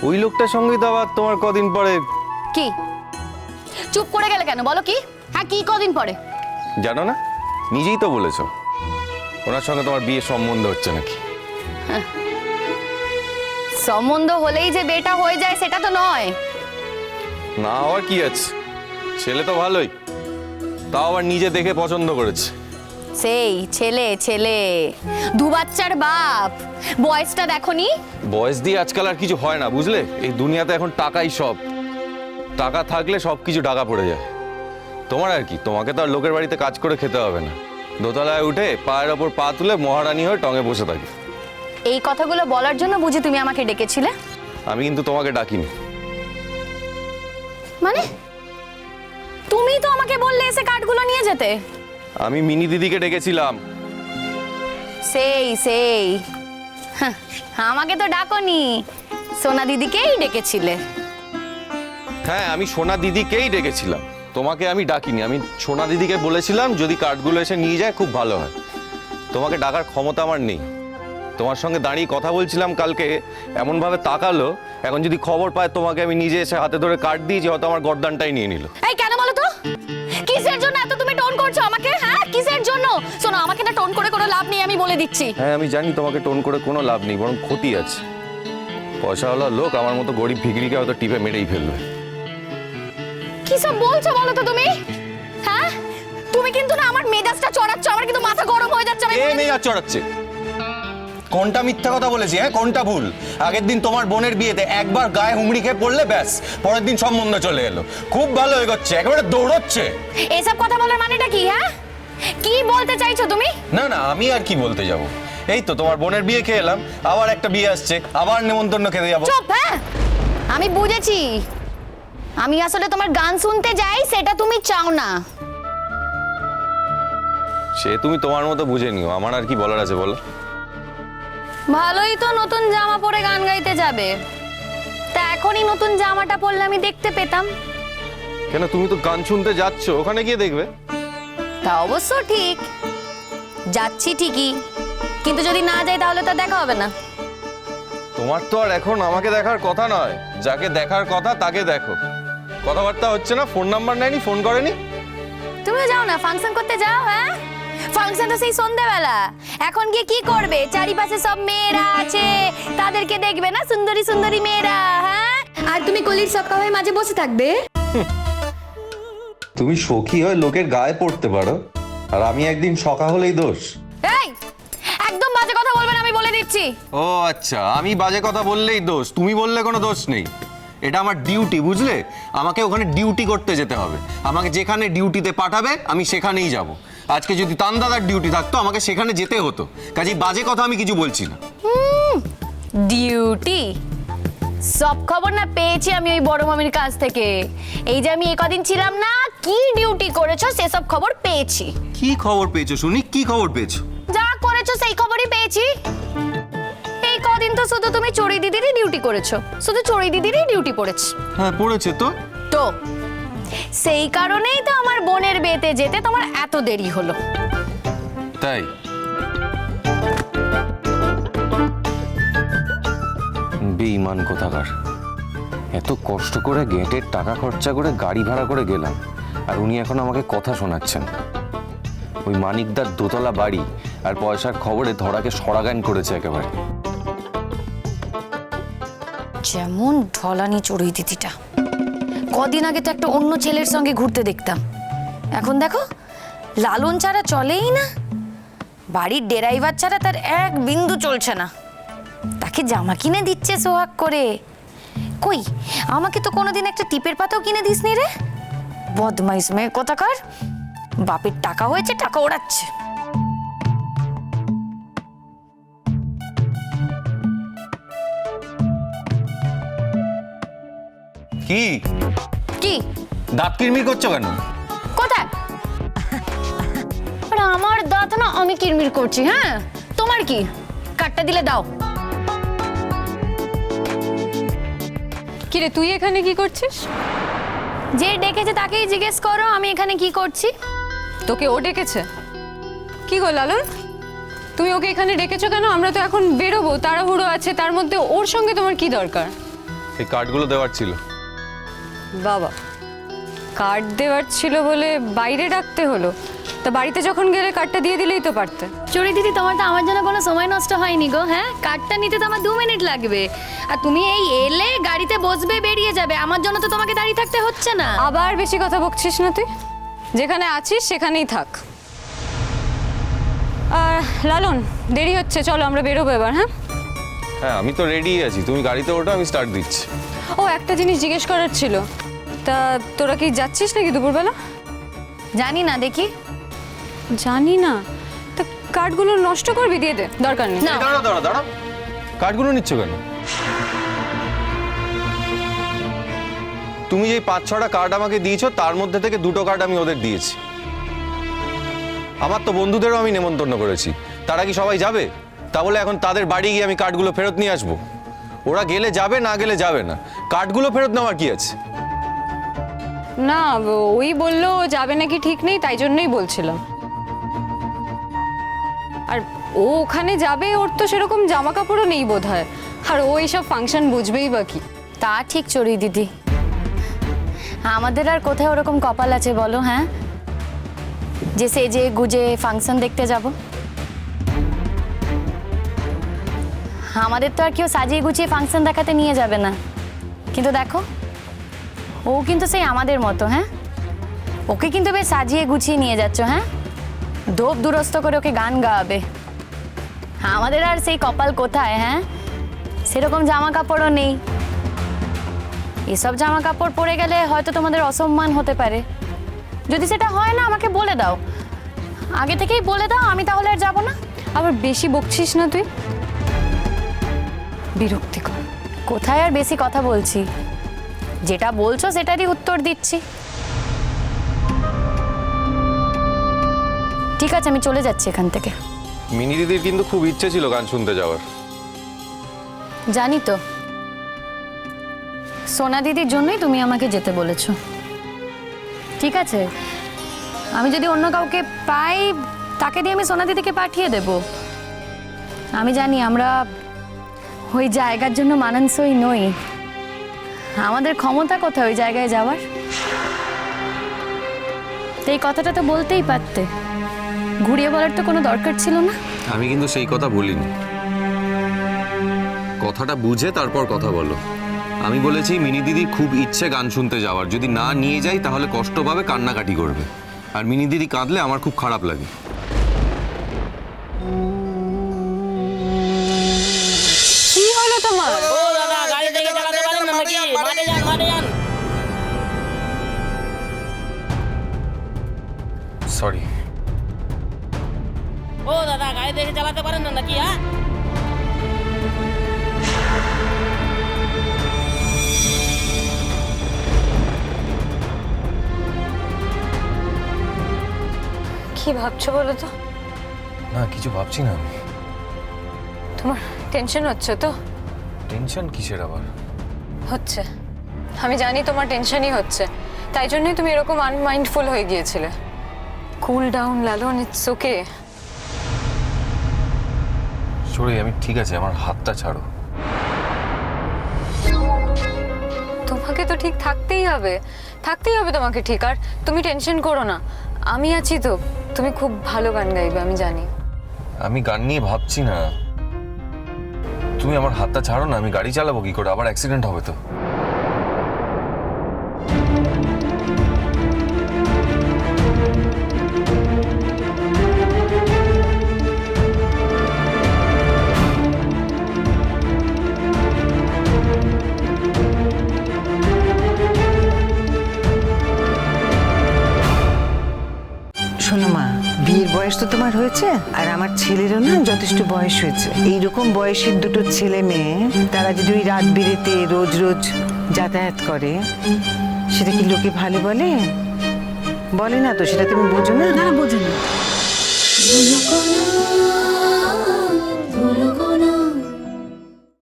ওই লোকটার সঙ্গে তো আবার তোমার কদিন পরে। কি চুপ করে গেলে কেন বলো? কি হ্যাঁ কি কদিন পরে? জানো না, নিজেই তো বলেছো ওনার সঙ্গে তোমার বিয়ের সম্বন্ধ হচ্ছে নাকি। সম্বন্ধ হলেই যে বিয়েটা হয়ে যায় সেটা তো নয়। না হওয়ার কি আছে, ছেলে তো ভালোই, তাও আবার নিজে দেখে পছন্দ করেছে। সেই ছেলে ছেলে দু বাচ্চার বাপ, বয়সটা দেখোনি? বয়স দিয়ে আজকাল আর কিছু হয় না বুঝলে, এই দুনিয়াতে এখন টাকাই সব। টাকা থাকলে সব কিছু ঢাকা পড়ে যায়। তোমার আর কি, তোমাকে তো আর লোকের বাড়িতে কাজ করে খেতে হবে না, দোতলায় উঠে পায়ের ওপর পা তুলে মহারানী হয়ে টঙে বসে থাকি। এই কথাগুলো বলার জন্য বুঝি তুমি আমাকে ডেকেছিলে? আমি কিন্তু তোমাকে ডাকিনি। মানে তুমি তো আমাকে বললে এসে কাঠগুলো নিয়ে যেতে। আমি মিনি দিদিকে ডেকেছিলাম। সেই সেই হাহ, আমাকে তো ডাকোনি, সোনা দিদিকেই ডেকেছিলে। হ্যাঁ, আমি সোনা দিদিকেই ডেকেছিলাম, তোমাকে আমি ডাকিনি। আমি সোনা দিদিকে বলেছিলাম যদি কাঠগুলো এসে নিয়ে যায় খুব ভালো হয়। তোমাকে ডাকার ক্ষমতা আমার নেই। তোমার সঙ্গে দাঁড়িয়ে কথা বলছিলাম কালকে, এমনভাবে তাকালো, এখন যদি খবর পায় তোমাকে আমি নিজে এসে হাতে ধরে কাঠ দিয়েছি, হয়তো আমার গর্দানটাই নিয়ে নিল। এই কেন বলো তো, কিসের জন্য এত তুমি টোন করছো আমাকে? হ্যাঁ কিসের জন্য? শোনো, আমাকে না টোন করে কোনো লাভ নেই, আমি বলে দিচ্ছি। হ্যাঁ আমি জানি তোমাকে টোন করে কোনো লাভ নেই, বরং ক্ষতি আছে। পয়সাওয়ালা লোক আমার মতো গরিব ভিখিরিকে হয়তো টিপে মেরেই ফেলবে। কি সব বলছো বলো তো তুমি? হ্যাঁ তুমি কিন্তু না আমার মেজাজটা চড়াচ্ছ, আমার কিন্তু মাথা গরম হয়ে যাচ্ছে। আমি কে মেজাজ চড়াচ্ছে? কোনটা মিথ্যা কথা বলেছি? হ্যাঁ কোনটা ভুল? আগের দিন তোমার বোনের বিয়েতে একবার গায়ে হুমড়ি খেয়ে পড়লে ব্যাস, পরের দিন সম্বন্ধ চলে এলো। খুব ভালো এগোচ্ছে, একেবারে দৌড়চ্ছে। এসব কথা বলার মানেটা কি? হ্যাঁ কি বলতে চাইছো তুমি? না না, আমি আর কি বলতে যাব? এই তো তোমার বোনের বিয়ে খেয়ে এলাম, আবার একটা বিয়ে আসছে, আবার নেমন্তন্ন খেতে যাবো। চুপ! হ্যাঁ আমি বুঝেছি, আমি আসলে তোমার গান শুনতে যাই, সেটা তুমি চাও না। সে তুমি তোমার মতো বুঝে নিও, আমার আর কি বলার আছে বলো। ভালোই তো নতুন জামা পরে গান গাইতে যাবে, তা এখনই নতুন জামাটা পরলে আমি দেখতে পেতাম। কেন, তুমি তো গান শুনতে যাচ্ছ, ওখানে গিয়ে দেখবে। তা অবশ্য ঠিক, যাচ্ছি ঠিকই, কিন্তু যদি না যাই তাহলে তো দেখা হবে না। তোমার তো আর এখন আমাকে দেখার কথা নয়, যাকে দেখার কথা তাকে দেখো। কথাবার্তা হচ্ছে না, ফোন নাম্বার নেয়নি, ফোন করেনি। তুমিও যাও না, ফাংশন করতে যাও। হ্যাঁ ফাংশন তো সেই সন্ধ্যাবেলা, এখন গিয়ে কি করবে? চারিপাশে সব মেয়েরা আছে, তাদেরকে দেখবে না, সুন্দরী সুন্দরী মেয়েরা। হ্যাঁ আর তুমি কলির সকা হয়ে মাঝে বসে থাকবে। তুমি সখী হয়ে লোকের গায়ে পড়তে পারো, আর আমি একদিন সখা হলেই দোষ? এই একদম বাজে কথা বলবেন, আমি বলে দিচ্ছি। ও আচ্ছা, আমি বাজে কথা বললেই দোষ, তুমি বললে কোনো দোষ নেই। এটা আমার ডিউটি, বুঝলে? আমাকে ওখানে ডিউটি করতে যেতে হবে। আমাকে যেখানে ডিউটিতে পাঠাবে আমি সেখানেই যাব। আজকে যদি তানদাদার ডিউটি থাকতো আমাকে সেখানে যেতে হতো, কাজেই বাজে কথা আমি কিছু বলছি না। ডিউটি? সব খবর না পেয়েছি আমি ওই বড় মামির কাছ থেকে। এই যে আমি কদিন ছিলাম না, কি ডিউটি করেছো সেসব খবর পেয়েছি। কি খবর পেয়েছো শুনি? কি খবর পেয়েছো? যা করেছো সেই খবরই পেয়েছি। এই কদিন তো শুধু তুমি চড়ুই দিদিরই ডিউটি করেছো, শুধু চড়ুই দিদিরই ডিউটি পড়েছে। হ্যাঁ পড়েছে তো। তো সেই কারণেই তো আমার বোনের বিয়েতে যেতে তোমার এত দেরি হলো। তাই? বেঈমান কোথাকার! এত কষ্ট করে গেটের টাকা খরচা করে গাড়ি ভাড়া করে গেলাম, আর উনি এখন আমাকে কথা শোনাচ্ছেন। ওই মানিকদার দোতলা বাড়ি আর পয়সার খবরে ধরাকে সরাগান করেছে একেবারে। যেমন ঢলানি চড়ুই দিদিটা, কদিন আগে তো একটা অন্য ছেলের সঙ্গে ঘুরতে দেখতাম, এখন দেখো লালন ছাড়া চলেই না, বাড়ির ড্রাইভার ছাড়া তার এক বিন্দু চলছে না। তাকে জামা কিনে দিচ্ছে সোহাগ করে। কই আমাকে তো কোনোদিন একটা টিপের পাতাও কিনে দিসনি রে। বদমাইশ মেয়ে কোথাকার, বাপের টাকা হয়েছে টাকা ওড়াচ্ছে। কি কি দাঁত কিরমির করছো কেন? কোথায়? আরে আমার দাঁত না আমি কিরমির করছি? হ্যাঁ তোমার কি? কাটটা দিলে দাও। কিরে তুই এখানে কি করছিস? যে ডেকেছে তাকেই জিজ্ঞেস করো আমি এখানে কি করছি। তোকে ও ডেকেছে? কি গো লালন, তুমি ওকে এখানে ডেকেছো কেন? আমরা তো এখন বেরোবো, তাড়াহুড়ো আছে, তার মধ্যে ওর সঙ্গে তোমার কি দরকার? এই কার্ডগুলো দেওয়ার ছিল। বাবা, কার্ড দেওয়ার ছিল বলে বাইরে ডাকতে হলো? তা বাড়িতে যখন গেলে কার্ডটা দিয়ে দিলেই তো পারতে। চড়ি দিদি, তোমার তো আমার জন্য কোনো সময় নষ্ট হয়নি গো। হ্যাঁ, কার্ডটা নিতে তো আমার 2 মিনিট লাগবে। আর তুমি এই এলে গাড়িতে বসবে, বেরিয়ে যাবে, আমার জন্য তো তোমাকে দাঁড়িয়ে থাকতে হচ্ছে না। আবার বেশি কথা বকছিস না তুই? যেখানে আছিস সেখানেই থাক। আর লালন, দেরি হচ্ছে, চলো আমরা বেরোবো এবার। হ্যাঁ হ্যাঁ, আমি তো রেডি আছি, তুমি গাড়িতে ওঠো, আমি স্টার্ট দিচ্ছি। ও, একটা জিনিস জিজ্ঞেস করার ছিল। তা তোরা কি যাচ্ছিস নাকি দুপুরবেলা? জানি না, দেখি। জানি না? তা কার্ডগুলো নষ্ট করবি, দিয়ে দে, দরকার নেই। না। দাঁড়া দাঁড়া দাঁড়া, কার্ডগুলো নিচ্ছ কেন? তুমি যে 5-6টা কার্ড আমাকে দিয়েছো, তার মধ্যে থেকে 2টো কার্ড আমি ওদের দিয়েছি। আমার তো বন্ধুদেরও আমি নেমন্তন্ন করেছি, তারা কি সবাই যাবে? তাহলে এখন তাদের বাড়ি গিয়ে আমি কার্ডগুলো ফেরত নিয়ে আসবো? ওরা গেলে যাবে, না গেলে যাবে না, কার্ডগুলো ফেরত নেওয়ার কি আছে? না, ওই বললো ও যাবে নাকি ঠিক নেই, তাই জন্যই বলছিলাম। আর ও ওখানে যাবে, ওর তো সেরকম জামা কাপড়ও নেই বোধহয়। আর ও এইসব ফাংশন বুঝবেই বা কি? তা ঠিক চড়ি দিদি, আমাদের আর কোথায় ওরকম কপাল আছে বলো? হ্যাঁ, যে সেজে গুজে ফাংশন দেখতে যাব। আমাদের তো আর কেউ সাজিয়ে গুছিয়ে ফাংশন দেখাতে নিয়ে যাবে না। কিন্তু দেখো, ও কিন্তু সেই আমাদের মতো। হ্যাঁ, ওকে কিন্তু বেশ সাজিয়ে গুছিয়ে নিয়ে যাচ্ছ। হ্যাঁ, ধোপ দুরস্ত করে ওকে গান গাওয়াবে। আমাদের আর সেই কপাল কোথায়? হ্যাঁ, সেরকম জামা কাপড়ও নেই। এসব জামা কাপড় পরে গেলে হয়তো তোমাদের অসম্মান হতে পারে। যদি সেটা হয় না, আমাকে বলে দাও, আগে থেকেই বলে দাও, আমি তাহলে আর যাবো না। আবার বেশি বকছিস না তুই, বিরক্তিকর। কোথায় আর বেশি কথা বলছি, যেটা বলছো সেটারই উত্তর দিচ্ছি। ঠিক আছে, আমি চলে যাচ্ছি এখান থেকে। মিনি দিদির কিন্তু খুব ইচ্ছে ছিল গান শুনতে যাওয়ার। জানি তো, সোনা দিদির জন্যই তুমি আমাকে যেতে বলেছো। ঠিক আছে, আমি যদি অন্য কাউকে পাই, তাকে দিয়ে আমি সোনা দিদিকে পাঠিয়ে দেব। আমি জানি আমরা ওই জায়গার জন্য মানানসই নই। আমাদের ক্ষমতা কোথায় ওই জায়গায় যাওয়ার? তো এই কথাটা তো বলতেই পারতে, ঘুরিয়ে বলার তো কোনো দরকার ছিল না। আমি কিন্তু সেই কথা বলিনি, কথাটা বুঝে তারপর কথা বলো। আমি বলেছি মিনি দিদির খুব ইচ্ছে গান শুনতে যাওয়ার, যদি না নিয়ে যাই তাহলে কষ্ট পাবে, কান্নাকাটি করবে। আর মিনি দিদি কাঁদলে আমার খুব খারাপ লাগে। কি হলো তোমার? ও দাদা, গাড়ি থেকে চালাতে পারেন না নাকি? মাঠে যান, মাঠে যান। সরি। ও দাদা, গাড়ি থেকে চালাতে পারেন না নাকি? হ্যাঁ, কি ভাবছো বলো তো? না, কিছু ভাবছি না আমি। তোমার টেনশন হচ্ছে তো? টেনশন কিসের আবার? হচ্ছে, আমি জানি তোমার টেনশনই হচ্ছে, তাই জন্যই তুমি এরকম আনমাইন্ডফুল হয়ে গিয়েছিলে। Cool down Lalon, it's okay. Sorry, আমি ঠিক আছে, আমার হাতটা ছাড়ো। তোমাকে তো ঠিক থাকতেই হবে, থাকতেই হবে তোমাকে ঠিক। আর তুমি টেনশন করো না, আমি আছি তো। তুমি খুব ভালো গান গাইবে, আমি জানি। আমি গান নিয়ে ভাবছি না, তুমি আমার হাতটা ছাড়ো না। আমি গাড়ি চালাবো কি করে? আবার অ্যাক্সিডেন্ট হবে তো। শোনো মা, বিয়ের বয়স তো তোমার হয়েছে, আর আমার ছেলেরও না যথেষ্ট বয়স হয়েছে। এইরকম বয়সের দুটো ছেলে মেয়ে, তারা যদি ওই রাত বিরেতে রোজ রোজ যাতায়াত করে, সেটা কি লোকে ভালো বলে? বলে না তো, সেটা তুমি বোঝো না? বোঝো না।